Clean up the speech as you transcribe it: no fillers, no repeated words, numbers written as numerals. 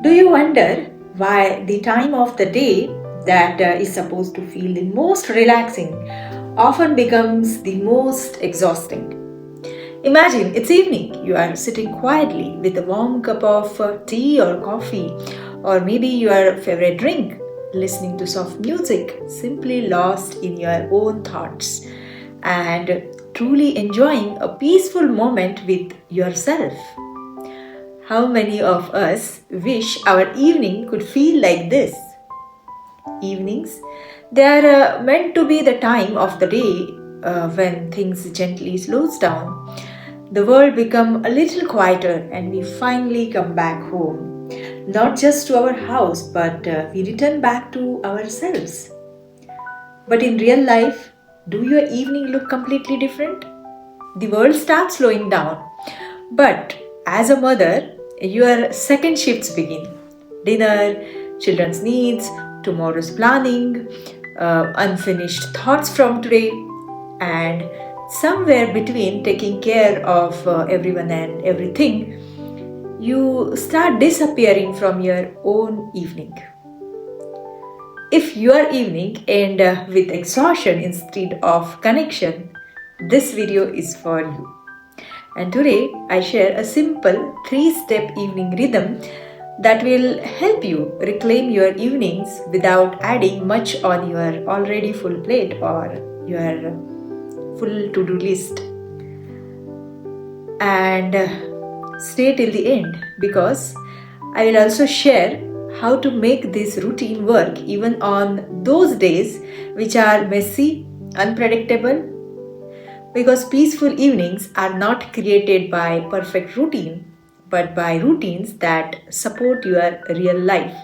Do you wonder why the time of the day that is supposed to feel the most relaxing often becomes the most exhausting? Imagine it's evening, you are sitting quietly with a warm cup of tea or coffee, or maybe your favorite drink, listening to soft music, simply lost in your own thoughts, and truly enjoying a peaceful moment with yourself. How many of us wish our evening could feel like this? Evenings, they are meant to be the time of the day when things gently slows down. The world become a little quieter and we finally come back home. Not just to our house, but we return back to ourselves. But in real life, do your evening look completely different? The world starts slowing down. But as a mother, your second shifts begin. Dinner, children's needs, tomorrow's planning, unfinished thoughts from today, and somewhere between taking care of everyone and everything, you start disappearing from your own evening. If your evening end with exhaustion instead of connection, this video is for you. And today I share a simple 3-step evening rhythm that will help you reclaim your evenings without adding much on your already full plate or your full to do list. And stay till the end because I will also share how to make this routine work even on those days which are messy, unpredictable, because peaceful evenings are not created by perfect routine but by routines that support your real life.